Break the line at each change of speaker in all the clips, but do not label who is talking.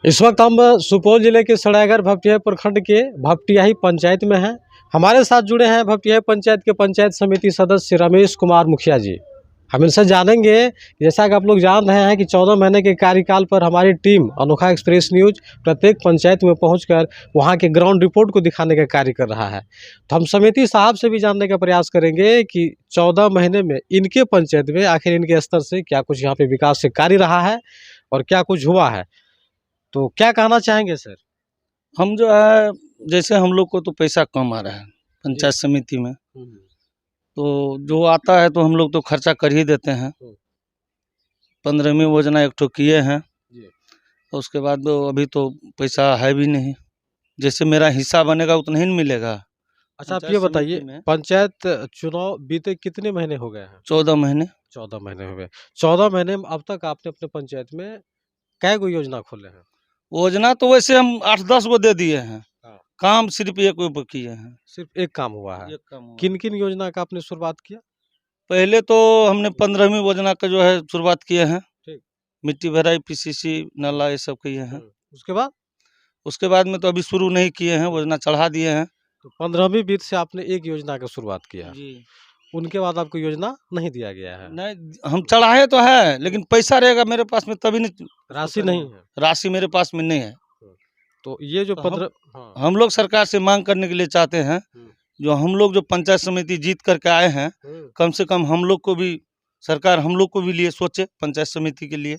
इस वक्त हम सुपौल जिले के सरायगढ़ भपटियाही प्रखंड के भपटियाही पंचायत में हैं। हमारे साथ जुड़े हैं भपटियाही पंचायत के पंचायत समिति सदस्य रमेश कुमार मुखिया जी। हम इनसे जानेंगे, जैसा कि आप लोग जान रहे हैं कि 14 महीने के कार्यकाल पर हमारी टीम अनोखा एक्सप्रेस न्यूज प्रत्येक पंचायत में पहुंचकर वहां के ग्राउंड रिपोर्ट को दिखाने का कार्य कर रहा है। तो हम समिति साहब से भी जानने का प्रयास करेंगे कि 14 महीने में इनके पंचायत में आखिर इनके स्तर से क्या कुछ यहाँ पे विकास से कार्य रहा है और क्या कुछ हुआ है। तो क्या कहना चाहेंगे सर?
हम जो है, जैसे हम लोग को तो पैसा कम आ रहा है पंचायत समिति में, तो जो आता है तो हम लोग तो खर्चा कर ही देते हैं। 15वीं योजना एक ठो किए हैं, और उसके बाद तो अभी तो पैसा है भी नहीं। जैसे मेरा हिस्सा बनेगा उतना ही मिलेगा।
अच्छा, आप ये बताइए, पंचायत चुनाव बीते कितने महीने हो गए हैं?
14 महीने।
14 महीने हो गए। 14 महीने में अब तक आपने अपने पंचायत में कै गो योजना खोले हैं?
योजना तो वैसे हम 8-10 गो दे दिए हैं।
हाँ।
काम सिर्फ एक गो किए हैं।
सिर्फ एक काम हुआ है?
एक काम हुआ।
किन किन योजना का आपने शुरुआत किया?
पहले तो हमने 15वीं योजना का जो है शुरुआत किए हैं।
ठीक।
मिट्टी भराई, पीसीसी, नाला, ये सब किए हैं।
उसके बाद?
उसके बाद में तो अभी शुरू नहीं किए हैं, योजना चढ़ा दिए हैं।
तो 15वीं बीत से आपने एक योजना का शुरुआत किया
जी।
उनके बाद आपको योजना नहीं दिया गया है?
नहीं, हम चढ़ाए तो है, लेकिन पैसा रहेगा मेरे पास में तभी नहीं।
राशि नहीं है?
राशि मेरे पास में नहीं है।
तो ये जो 15
हम लोग सरकार से मांग करने के लिए चाहते हैं, जो हम लोग जो पंचायत समिति जीत करके आए हैं, कम से कम हम लोग को भी सरकार हम लोग को भी लिए सोचे पंचायत समिति के लिए।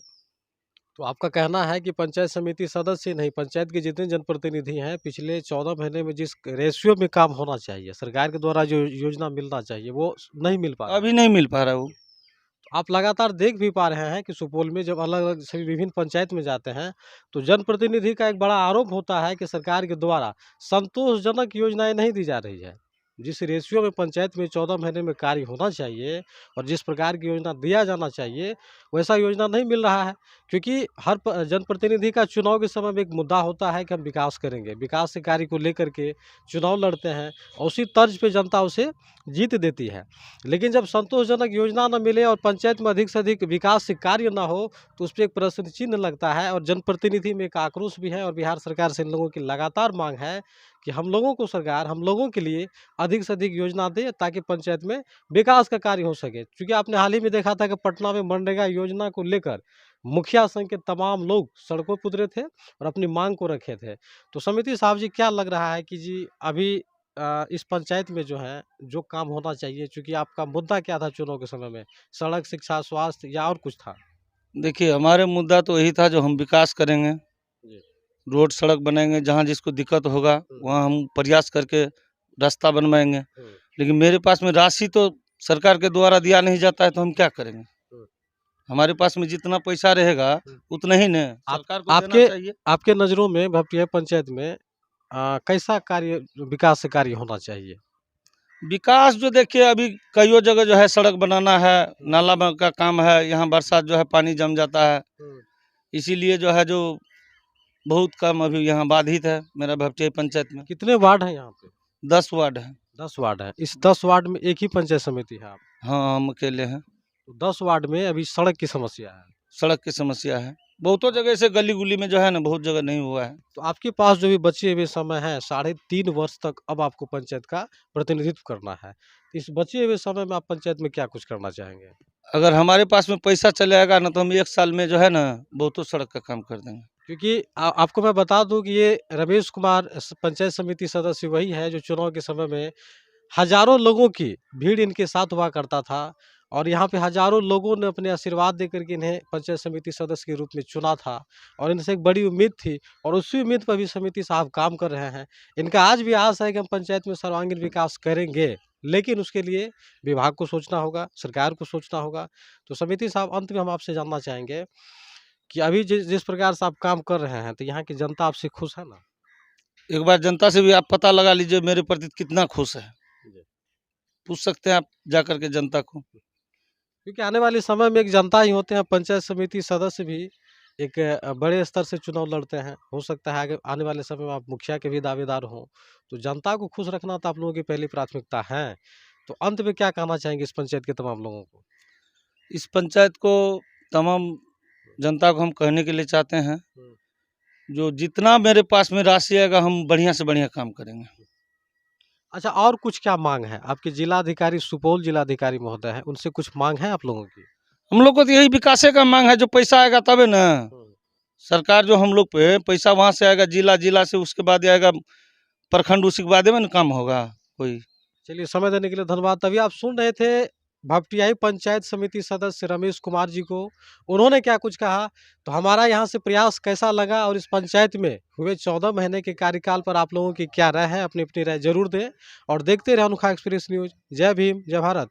तो आपका कहना है कि पंचायत समिति सदस्य नहीं, पंचायत के जितने जनप्रतिनिधि हैं पिछले 14 महीने में जिस रेशियो में काम होना चाहिए, सरकार के द्वारा जो योजना मिलना चाहिए वो नहीं मिल पा रहा?
अभी नहीं मिल पा रहा है वो।
तो आप लगातार देख भी पा रहे हैं कि सुपौल में जब अलग अलग सभी विभिन्न पंचायत में जाते हैं तो जनप्रतिनिधि का एक बड़ा आरोप होता है कि सरकार के द्वारा संतोषजनक योजनाएं नहीं दी जा रही है। जिस रेशियो में पंचायत में 14 महीने में कार्य होना चाहिए और जिस प्रकार की योजना दिया जाना चाहिए वैसा योजना नहीं मिल रहा है। क्योंकि हर जनप्रतिनिधि का चुनाव के समय में एक मुद्दा होता है कि हम विकास करेंगे, विकास के कार्य को लेकर के चुनाव लड़ते हैं और उसी तर्ज पे जनता उसे जीत देती है। लेकिन जब संतोषजनक योजना न मिले और पंचायत में अधिक से अधिक विकास से कार्य न हो तो उस पर एक प्रश्न चिन्ह लगता है और जनप्रतिनिधि में एक आक्रोश भी है। और बिहार सरकार से इन लोगों की लगातार मांग है कि हम लोगों को सरकार हम लोगों के लिए अधिक से अधिक योजना दे ताकि पंचायत में विकास का कार्य हो सके। क्योंकि आपने हाल ही में देखा था कि पटना में मनरेगा योजना को लेकर मुखिया संघ के तमाम लोग सड़कों पर उतरे थे और अपनी मांग को रखे थे। तो समिति साहब जी, क्या लग रहा है कि जी अभी इस पंचायत में जो है जो काम होना चाहिए, चूंकि आपका मुद्दा क्या था चुनाव के समय में, सड़क, शिक्षा, स्वास्थ्य या और कुछ था?
देखिए, हमारे मुद्दा तो यही था जो हम विकास करेंगे, रोड सड़क बनाएंगे, जहाँ जिसको दिक्कत होगा वहाँ हम प्रयास करके रास्ता बनवाएंगे। लेकिन मेरे पास में राशि तो सरकार के द्वारा दिया नहीं जाता है, तो हम क्या करेंगे? हमारे पास में जितना पैसा रहेगा उतना ही न सरकार को देना चाहिए।
आपके नज़रों में भपटियाही पंचायत में कैसा कार्य, विकास से कार्य होना चाहिए?
विकास जो देखिए, अभी कईयों जगह जो है सड़क बनाना है, नाला का काम है, यहाँ बरसात जो है पानी जम जाता है, इसीलिए जो है जो बहुत कम अभी यहाँ बाधित है मेरा भपटियाही पंचायत में।
कितने वार्ड हैं यहाँ पे?
10 वार्ड है।
10 वार्ड है। इस 10 वार्ड में एक ही पंचायत समिति है आप?
हाँ, हम अकेले हैं।
तो 10 वार्ड में अभी सड़क की समस्या है?
सड़क की समस्या है, बहुतों जगह से गली गुली में जो है ना, बहुत जगह नहीं हुआ है।
तो आपके पास जो भी बचे हुए समय है 3.5 वर्ष तक, अब आपको पंचायत का प्रतिनिधित्व करना है। इस बचे हुए समय में आप पंचायत में क्या कुछ करना चाहेंगे?
अगर हमारे पास में पैसा चले आएगा ना, तो हम 1 साल में जो है ना बहुतों सड़क का काम कर देंगे।
क्योंकि आपको मैं बता दूं कि ये रमेश कुमार पंचायत समिति सदस्य वही है जो चुनाव के समय में हजारों लोगों की भीड़ इनके साथ हुआ करता था और यहाँ पे हजारों लोगों ने अपने आशीर्वाद देकर के इन्हें पंचायत समिति सदस्य के रूप में चुना था और इनसे एक बड़ी उम्मीद थी और उसी उम्मीद पर भी समिति साहब काम कर रहे हैं। इनका आज भी आस है कि हम पंचायत में सर्वांगीण विकास करेंगे, लेकिन उसके लिए विभाग को सोचना होगा, सरकार को सोचना होगा। तो समिति साहब, अंत में हम आपसे जानना चाहेंगे कि अभी जिस प्रकार से आप काम कर रहे हैं तो यहाँ की जनता आपसे खुश है ना?
एक बार जनता से भी आप पता लगा लीजिए मेरे प्रति कितना खुश है, पूछ सकते हैं आप जाकर के जनता को।
क्योंकि आने वाले समय में एक जनता ही होते हैं, पंचायत समिति सदस्य भी एक बड़े स्तर से चुनाव लड़ते हैं। हो सकता है आगे आने वाले समय में आप मुखिया के भी दावेदार हों, तो जनता को खुश रखना तो आप लोगों की पहली प्राथमिकता है। तो अंत में क्या कहना चाहेंगे इस पंचायत के तमाम लोगों को?
इस पंचायत को तमाम जनता को हम कहने के लिए चाहते हैं जो जितना मेरे पास में राशि आएगा हम बढ़िया से बढ़िया काम करेंगे।
अच्छा, और कुछ क्या मांग है आपके जिलाधिकारी, सुपौल जिलाधिकारी महोदय हैं, उनसे कुछ मांग है आप लोगों की?
हम लोग को तो यही विकासे का मांग है, जो पैसा आएगा तबे ना। सरकार जो हम लोग पे पैसा वहाँ से आएगा, जिला से, उसके बाद आएगा प्रखंड, उसी के बाद में ना काम होगा कोई।
चलिए, समय देने के लिए धन्यवाद। तभी आप सुन रहे थे भपटियाही पंचायत समिति सदस्य रमेश कुमार जी को। उन्होंने क्या कुछ कहा, तो हमारा यहाँ से प्रयास कैसा लगा और इस पंचायत में हुए 14 महीने के कार्यकाल पर आप लोगों की क्या राय है, अपनी अपनी राय जरूर दें और देखते रहें अनोखा एक्सप्रेस न्यूज़। जय भीम, जय भारत।